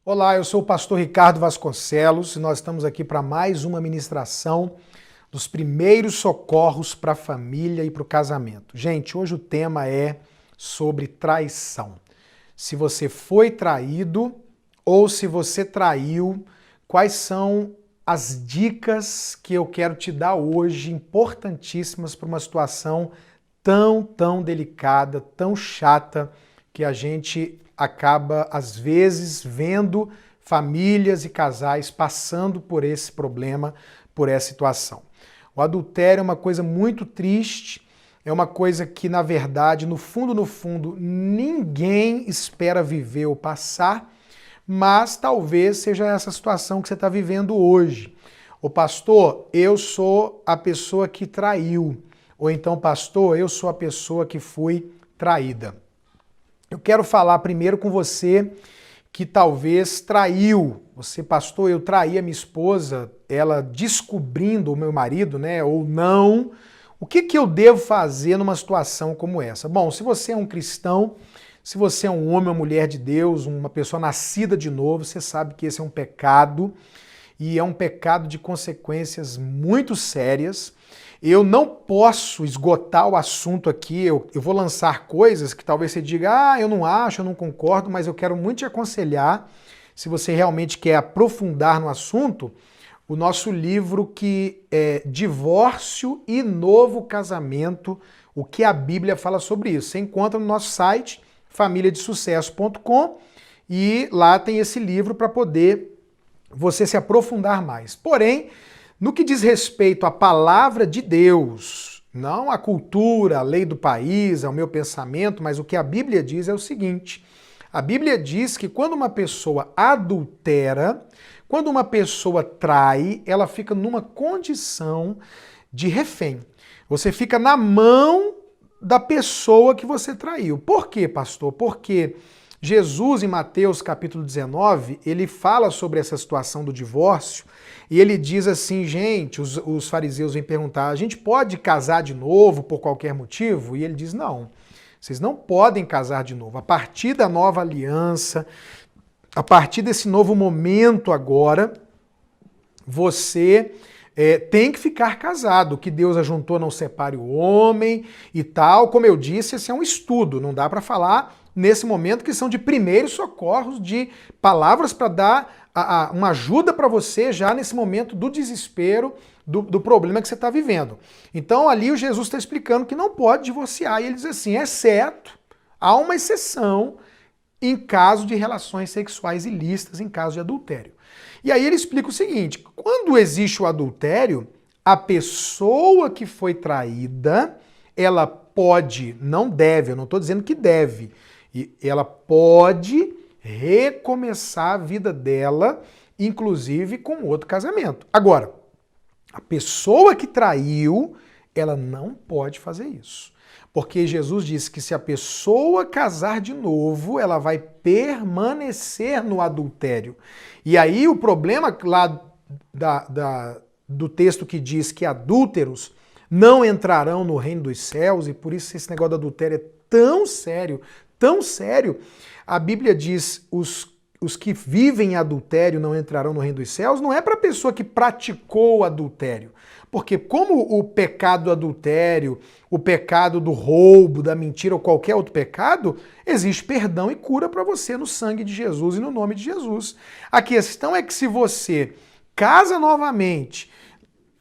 Olá, eu sou o pastor Ricardo Vasconcelos e nós estamos aqui para mais uma ministração dos primeiros socorros para a família e para o casamento. Gente, hoje o tema é sobre traição. Se você foi traído ou se você traiu, quais são as dicas que eu quero te dar hoje, importantíssimas para uma situação tão delicada, tão chata, que a gente acaba, às vezes, vendo famílias e casais passando por esse problema, por essa situação. O adultério é uma coisa muito triste, é uma coisa que, na verdade, no fundo, ninguém espera viver ou passar, mas talvez seja essa situação que você está vivendo hoje. Ô pastor, eu sou a pessoa que traiu. Ou então, pastor, eu sou a pessoa que fui traída. Eu quero falar primeiro com você que talvez traiu. Você, pastor, eu traí a minha esposa, ela descobrindo o meu marido, né, ou não. O que eu devo fazer numa situação como essa? Bom, se você é um cristão, se você é um homem ou mulher de Deus, uma pessoa nascida de novo, você sabe que esse é um pecado e é um pecado de consequências muito sérias. Eu não posso esgotar o assunto aqui, eu vou lançar coisas que talvez você diga, eu não acho, eu não concordo, mas eu quero muito te aconselhar, se você realmente quer aprofundar no assunto, o nosso livro que é Divórcio e Novo Casamento, o que a Bíblia fala sobre isso. Você encontra no nosso site, famíliadesucesso.com, e lá tem esse livro para poder você se aprofundar mais. Porém, no que diz respeito à palavra de Deus, não à cultura, à lei do país, ao meu pensamento, mas o que a Bíblia diz é o seguinte: a Bíblia diz que quando uma pessoa adultera, quando uma pessoa trai, ela fica numa condição de refém. Você fica na mão da pessoa que você traiu. Por quê, pastor? Porque Jesus, em Mateus capítulo 19, ele fala sobre essa situação do divórcio e ele diz assim, gente, os fariseus vêm perguntar, a gente pode casar de novo por qualquer motivo? E ele diz, não, vocês não podem casar de novo. A partir da nova aliança, a partir desse novo momento agora, você tem que ficar casado. O que Deus ajuntou não separe o homem e tal. Como eu disse, esse é um estudo, não dá para falar nesse momento que são de primeiros socorros, de palavras para dar uma ajuda para você já nesse momento do desespero, do problema que você está vivendo. Então ali o Jesus está explicando que não pode divorciar e ele diz assim, exceto, há uma exceção em caso de relações sexuais ilícitas, em caso de adultério. E aí ele explica o seguinte, quando existe o adultério, a pessoa que foi traída, ela pode, não deve, eu não estou dizendo que deve, e ela pode recomeçar a vida dela, inclusive com outro casamento. Agora, a pessoa que traiu, ela não pode fazer isso. Porque Jesus disse que se a pessoa casar de novo, ela vai permanecer no adultério. E aí o problema lá do texto que diz que adúlteros não entrarão no reino dos céus, e por isso esse negócio do adultério é tão sério, a Bíblia diz os que vivem em adultério não entrarão no reino dos céus, não é para a pessoa que praticou o adultério. Porque como o pecado do adultério, o pecado do roubo, da mentira ou qualquer outro pecado, existe perdão e cura para você no sangue de Jesus e no nome de Jesus. A questão é que se você casa novamente,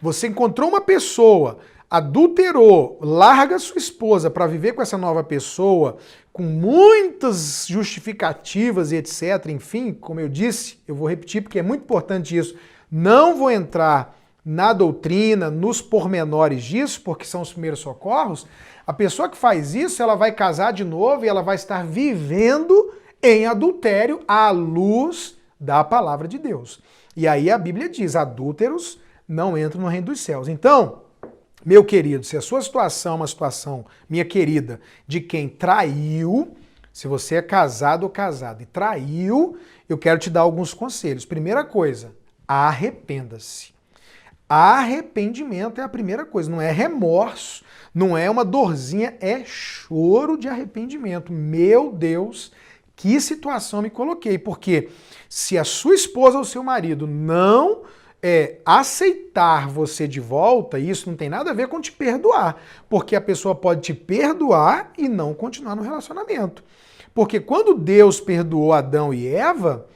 você encontrou uma pessoa, adulterou, larga sua esposa para viver com essa nova pessoa, com muitas justificativas e etc. Enfim, como eu disse, eu vou repetir porque é muito importante isso, não vou entrar na doutrina, nos pormenores disso, porque são os primeiros socorros. A pessoa que faz isso, ela vai casar de novo e ela vai estar vivendo em adultério à luz da palavra de Deus. E aí a Bíblia diz, adúlteros não entram no reino dos céus. Então, meu querido, se a sua situação é uma situação, minha querida, de quem traiu, se você é casado ou casada e traiu, eu quero te dar alguns conselhos. Primeira coisa, arrependa-se. Arrependimento é a primeira coisa, não é remorso, não é uma dorzinha, é choro de arrependimento. Meu Deus, que situação me coloquei, porque se a sua esposa ou seu marido não aceitar você de volta, isso não tem nada a ver com te perdoar, porque a pessoa pode te perdoar e não continuar no relacionamento. Porque quando Deus perdoou Adão e Eva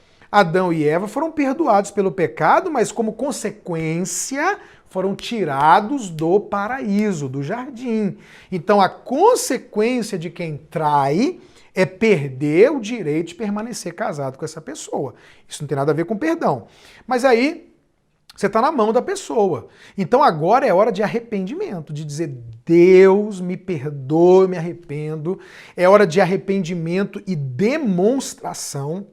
foram perdoados pelo pecado, mas como consequência foram tirados do paraíso, do jardim. Então a consequência de quem trai é perder o direito de permanecer casado com essa pessoa. Isso não tem nada a ver com perdão. Mas aí você está na mão da pessoa. Então agora é hora de arrependimento, de dizer, Deus me perdoe, me arrependo. É hora de arrependimento e demonstração,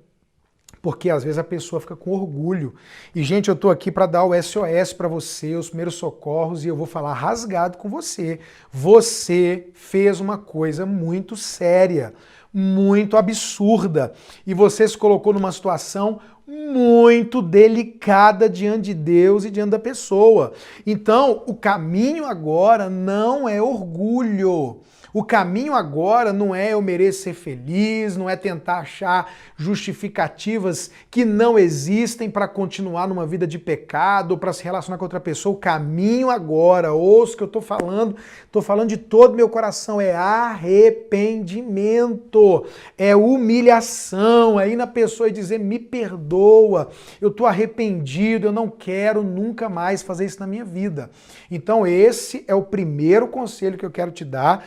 porque às vezes a pessoa fica com orgulho. E gente, eu estou aqui para dar o SOS para você, os primeiros socorros, e eu vou falar rasgado com você. Você fez uma coisa muito séria, muito absurda, e você se colocou numa situação muito delicada diante de Deus e diante da pessoa. Então, o caminho agora não é orgulho. O caminho agora não é eu mereço ser feliz, não é tentar achar justificativas que não existem para continuar numa vida de pecado ou para se relacionar com outra pessoa. O caminho agora, ouça o que eu estou falando de todo meu coração, é arrependimento, é humilhação, é ir na pessoa e dizer, me perdoa, eu estou arrependido, eu não quero nunca mais fazer isso na minha vida. Então esse é o primeiro conselho que eu quero te dar,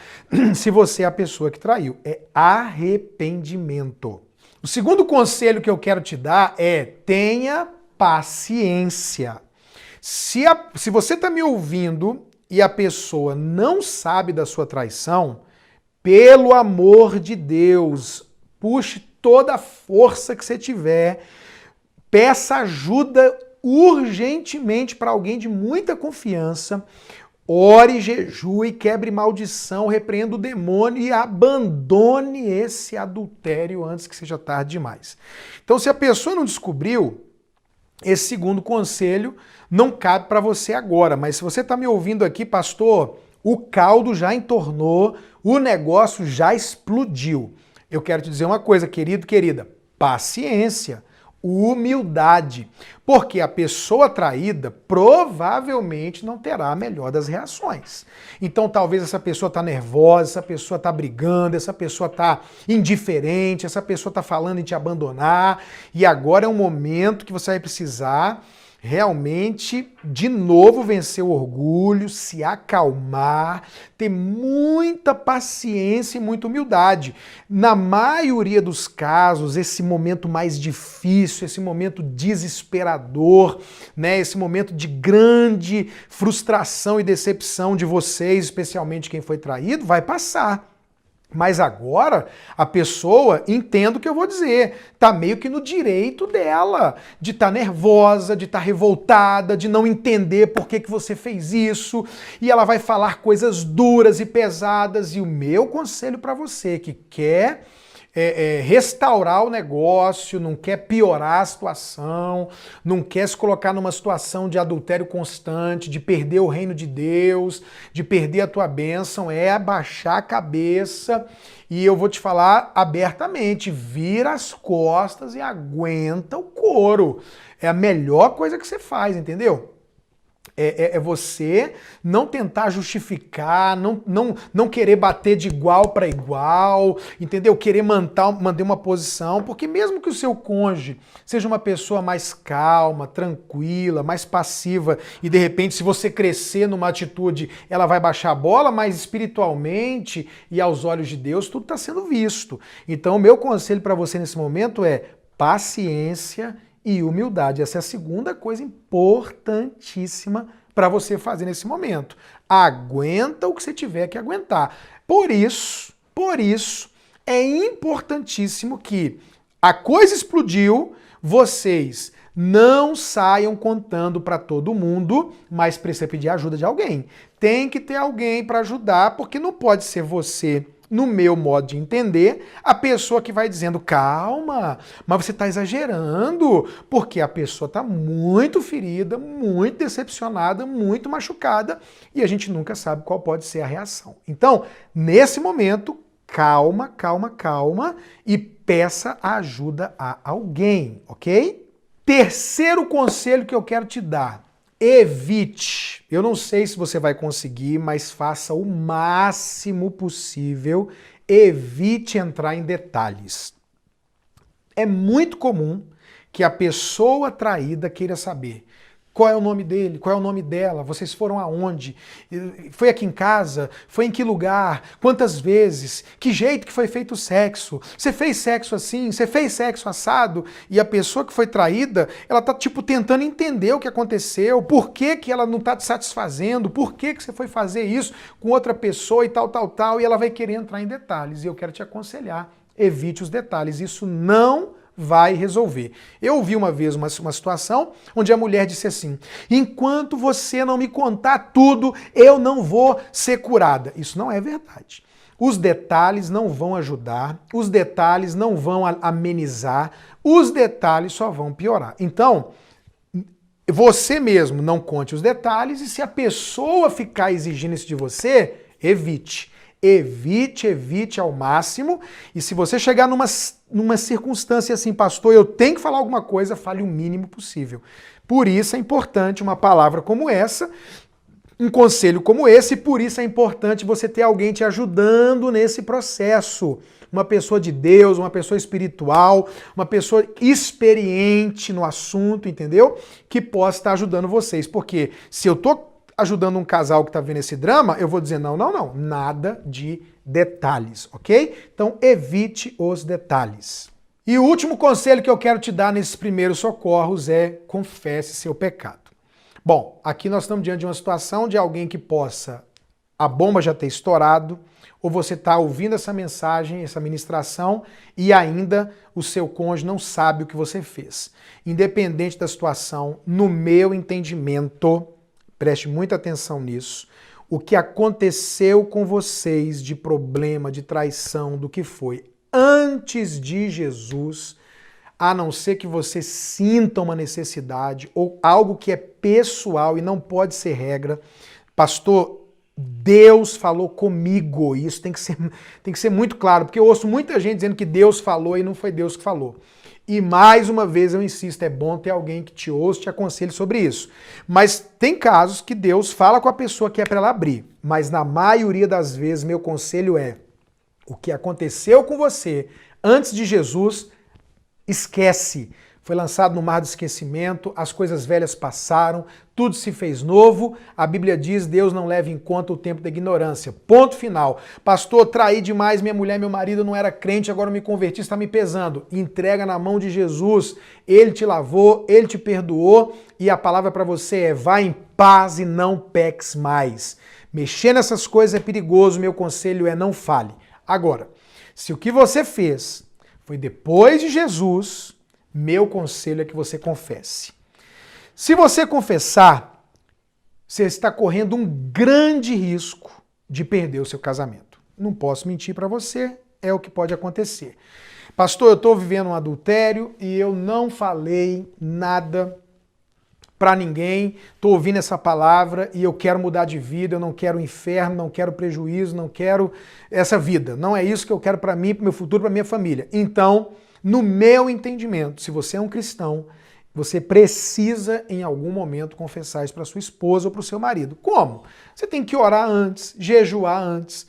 se você é a pessoa que traiu, é arrependimento. O segundo conselho que eu quero te dar é tenha paciência. Se você está me ouvindo e a pessoa não sabe da sua traição, pelo amor de Deus, puxe toda a força que você tiver, peça ajuda urgentemente para alguém de muita confiança, ore, jejue, quebre maldição, repreenda o demônio e abandone esse adultério antes que seja tarde demais. Então, se a pessoa não descobriu, esse segundo conselho não cabe para você agora, mas se você está me ouvindo aqui, pastor, o caldo já entornou, o negócio já explodiu. Eu quero te dizer uma coisa, querido, querida, paciência. Humildade, porque a pessoa traída provavelmente não terá a melhor das reações. Então talvez essa pessoa está nervosa, essa pessoa está brigando, essa pessoa está indiferente, essa pessoa está falando em te abandonar, e agora é um momento que você vai precisar realmente, de novo, vencer o orgulho, se acalmar, ter muita paciência e muita humildade. Na maioria dos casos, esse momento mais difícil, esse momento desesperador, né, esse momento de grande frustração e decepção de vocês, especialmente quem foi traído, vai passar. Mas agora a pessoa, entenda o que eu vou dizer, tá meio que no direito dela de estar nervosa, de estar revoltada, de não entender por que você fez isso, e ela vai falar coisas duras e pesadas, e o meu conselho para você que quer restaurar o negócio, não quer piorar a situação, não quer se colocar numa situação de adultério constante, de perder o reino de Deus, de perder a tua bênção, é abaixar a cabeça e eu vou te falar abertamente, vira as costas e aguenta o couro. É a melhor coisa que você faz, entendeu? É você não tentar justificar, não querer bater de igual para igual, entendeu? Querer manter uma posição, porque mesmo que o seu cônjuge seja uma pessoa mais calma, tranquila, mais passiva, e de repente se você crescer numa atitude, ela vai baixar a bola, mas espiritualmente e aos olhos de Deus tudo está sendo visto. Então o meu conselho para você nesse momento é paciência e humildade. Essa é a segunda coisa importantíssima para você fazer nesse momento. Aguenta o que você tiver que aguentar. Por isso, é importantíssimo que a coisa explodiu, vocês não saiam contando para todo mundo, mas precisa pedir ajuda de alguém. Tem que ter alguém para ajudar, porque não pode ser você, no meu modo de entender, a pessoa que vai dizendo, calma, mas você está exagerando, porque a pessoa está muito ferida, muito decepcionada, muito machucada, e a gente nunca sabe qual pode ser a reação. Então, nesse momento, calma, calma, calma, e peça a ajuda a alguém, ok? Terceiro conselho que eu quero te dar: evite. Eu não sei se você vai conseguir, mas faça o máximo possível. Evite entrar em detalhes. É muito comum que a pessoa traída queira saber qual é o nome dele, qual é o nome dela, vocês foram aonde, foi aqui em casa, foi em que lugar, quantas vezes, que jeito que foi feito o sexo, você fez sexo assim, você fez sexo assado, e a pessoa que foi traída, ela tá tipo tentando entender o que aconteceu, por que que ela não tá te satisfazendo, por que que você foi fazer isso com outra pessoa e tal, e ela vai querer entrar em detalhes, e eu quero te aconselhar, evite os detalhes, isso não vai resolver. Eu ouvi uma vez uma situação onde a mulher disse assim: enquanto você não me contar tudo, eu não vou ser curada. Isso não é verdade. Os detalhes não vão ajudar, os detalhes não vão amenizar, os detalhes só vão piorar. Então, você mesmo não conte os detalhes, e se a pessoa ficar exigindo isso de você, evite. Evite ao máximo. E se você chegar numa circunstância assim, pastor, eu tenho que falar alguma coisa, fale o mínimo possível. Por isso é importante uma palavra como essa, um conselho como esse, e por isso é importante você ter alguém te ajudando nesse processo. Uma pessoa de Deus, uma pessoa espiritual, uma pessoa experiente no assunto, entendeu? Que possa estar ajudando vocês. Porque se eu tô ajudando um casal que está vendo esse drama, eu vou dizer não, nada de detalhes, ok? Então evite os detalhes. E o último conselho que eu quero te dar nesses primeiros socorros é: confesse seu pecado. Bom, aqui nós estamos diante de uma situação de alguém que possa a bomba já ter estourado, ou você está ouvindo essa mensagem, essa ministração, e ainda o seu cônjuge não sabe o que você fez. Independente da situação, no meu entendimento, preste muita atenção nisso, o que aconteceu com vocês de problema, de traição, do que foi antes de Jesus, a não ser que você sinta uma necessidade ou algo que é pessoal e não pode ser regra. Pastor, Deus falou comigo. Isso tem que ser muito claro, porque eu ouço muita gente dizendo que Deus falou e não foi Deus que falou. E mais uma vez eu insisto, é bom ter alguém que te ouça e te aconselhe sobre isso. Mas tem casos que Deus fala com a pessoa que é para ela abrir. Mas na maioria das vezes meu conselho é: o que aconteceu com você antes de Jesus, esquece. Foi lançado no mar do esquecimento, as coisas velhas passaram, tudo se fez novo. A Bíblia diz: Deus não leva em conta o tempo da ignorância. Ponto final. Pastor, traí demais minha mulher, meu marido não era crente, agora eu me converti, está me pesando. Entrega na mão de Jesus. Ele te lavou, ele te perdoou, e a palavra para você é: vá em paz e não peques mais. Mexer nessas coisas é perigoso, meu conselho é: não fale. Agora, se o que você fez foi depois de Jesus, meu conselho é que você confesse. Se você confessar, você está correndo um grande risco de perder o seu casamento. Não posso mentir para você, é o que pode acontecer. Pastor, eu estou vivendo um adultério e eu não falei nada para ninguém, estou ouvindo essa palavra e eu quero mudar de vida, eu não quero o inferno, não quero prejuízo, não quero essa vida. Não é isso que eu quero para mim, para o meu futuro, para minha família. Então, no meu entendimento, se você é um cristão, você precisa em algum momento confessar isso para sua esposa ou para o seu marido. Como? Você tem que orar antes, jejuar antes,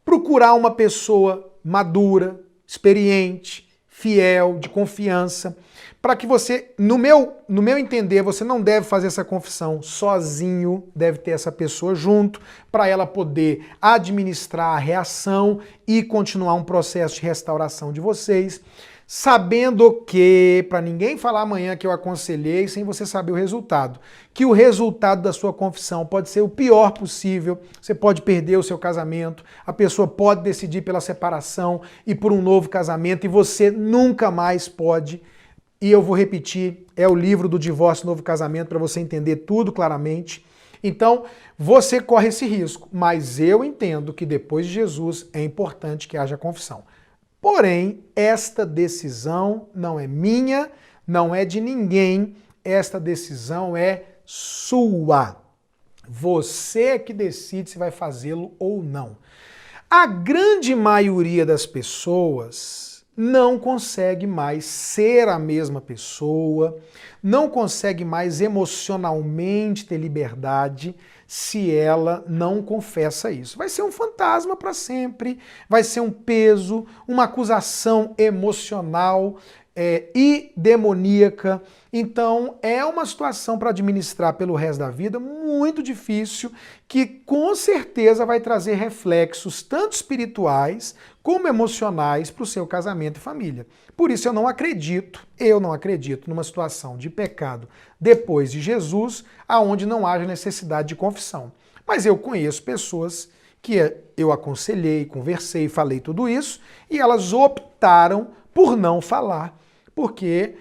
procurar uma pessoa madura, experiente, fiel, de confiança, para que você, no meu entender, você não deve fazer essa confissão sozinho, deve ter essa pessoa junto, para ela poder administrar a reação e continuar um processo de restauração de vocês, sabendo que, para ninguém falar amanhã que eu aconselhei sem você saber o resultado, que o resultado da sua confissão pode ser o pior possível, você pode perder o seu casamento, a pessoa pode decidir pela separação e por um novo casamento, e você nunca mais pode. E eu vou repetir, é o livro do Divórcio e Novo Casamento para você entender tudo claramente. Então, você corre esse risco, mas eu entendo que depois de Jesus é importante que haja confissão. Porém, esta decisão não é minha, não é de ninguém, esta decisão é sua. Você é que decide se vai fazê-lo ou não. A grande maioria das pessoas não consegue mais ser a mesma pessoa, não consegue mais emocionalmente ter liberdade se ela não confessa isso. Vai ser um fantasma para sempre, vai ser um peso, uma acusação emocional e demoníaca. Então é uma situação para administrar pelo resto da vida muito difícil, que com certeza vai trazer reflexos tanto espirituais como emocionais para o seu casamento e família. Por isso eu não acredito numa situação de pecado depois de Jesus, aonde não haja necessidade de confissão. Mas eu conheço pessoas que eu aconselhei, conversei, falei tudo isso, e elas optaram por não falar, porque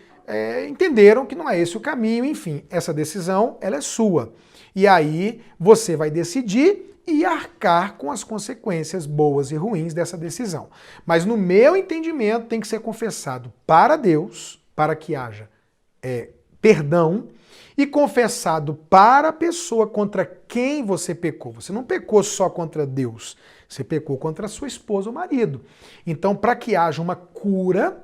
entenderam que não é esse o caminho. Enfim, essa decisão ela é sua. E aí você vai decidir e arcar com as consequências boas e ruins dessa decisão. Mas no meu entendimento tem que ser confessado para Deus, para que haja perdão, e confessado para a pessoa contra quem você pecou. Você não pecou só contra Deus, você pecou contra a sua esposa ou marido. Então, para que haja uma cura,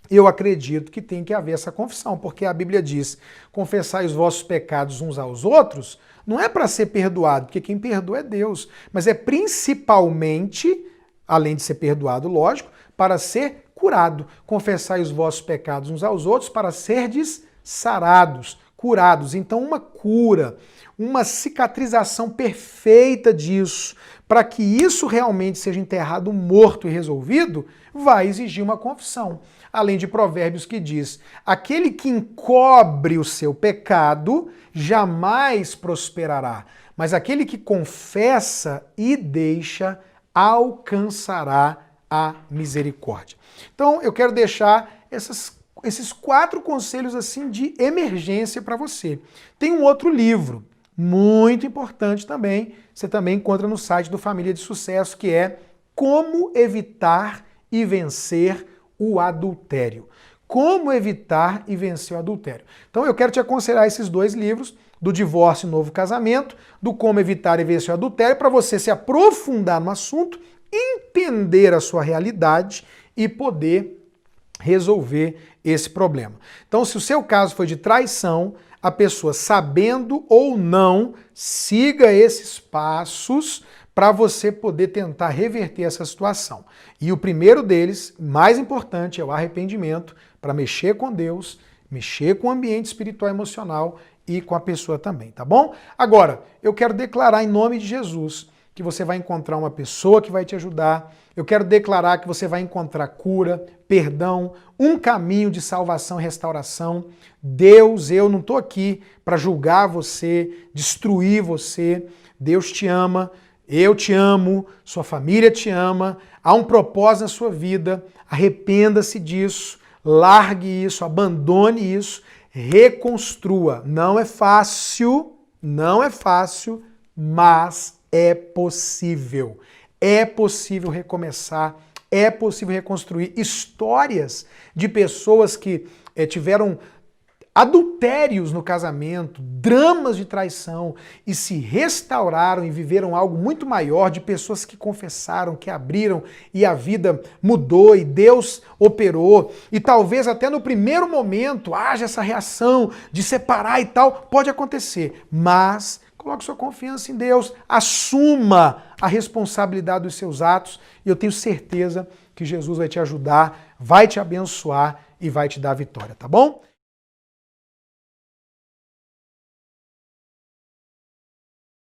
eu acredito que tem que haver essa confissão, porque a Bíblia diz: confessai os vossos pecados uns aos outros, não é para ser perdoado, porque quem perdoa é Deus, mas é principalmente, além de ser perdoado, lógico, para ser curado. Confessai os vossos pecados uns aos outros para serdes sarados, curados. Então uma cura, uma cicatrização perfeita disso, para que isso realmente seja enterrado morto e resolvido, vai exigir uma confissão. Além de Provérbios que diz: aquele que encobre o seu pecado jamais prosperará, mas aquele que confessa e deixa alcançará a misericórdia. Então eu quero deixar esses 4 conselhos assim de emergência para você. Tem um outro livro muito importante também, você também encontra no site do Família de Sucesso, que é Como Evitar e Vencer o Adultério. Como evitar e vencer o adultério. Então eu quero te aconselhar esses 2 livros, do Divórcio e Novo Casamento, do Como Evitar e Vencer o Adultério, para você se aprofundar no assunto, entender a sua realidade e poder resolver esse problema. Então, se o seu caso foi de traição, a pessoa, sabendo ou não, siga esses passos para você poder tentar reverter essa situação. E o primeiro deles, mais importante, é o arrependimento, para mexer com Deus, mexer com o ambiente espiritual e emocional e com a pessoa também, tá bom? Agora, eu quero declarar em nome de Jesus que você vai encontrar uma pessoa que vai te ajudar. Eu quero declarar que você vai encontrar cura, perdão, um caminho de salvação e restauração. Deus, eu não estou aqui para julgar você, destruir você. Deus te ama, eu te amo, sua família te ama. Há um propósito na sua vida. Arrependa-se disso, largue isso, abandone isso, reconstrua. Não é fácil, mas é possível. É possível recomeçar, é possível reconstruir histórias de pessoas que tiveram adultérios no casamento, dramas de traição e se restauraram e viveram algo muito maior, de pessoas que confessaram, que abriram e a vida mudou e Deus operou. E talvez até no primeiro momento haja essa reação de separar e tal, pode acontecer, mas coloque sua confiança em Deus, assuma a responsabilidade dos seus atos e eu tenho certeza que Jesus vai te ajudar, vai te abençoar e vai te dar vitória, tá bom?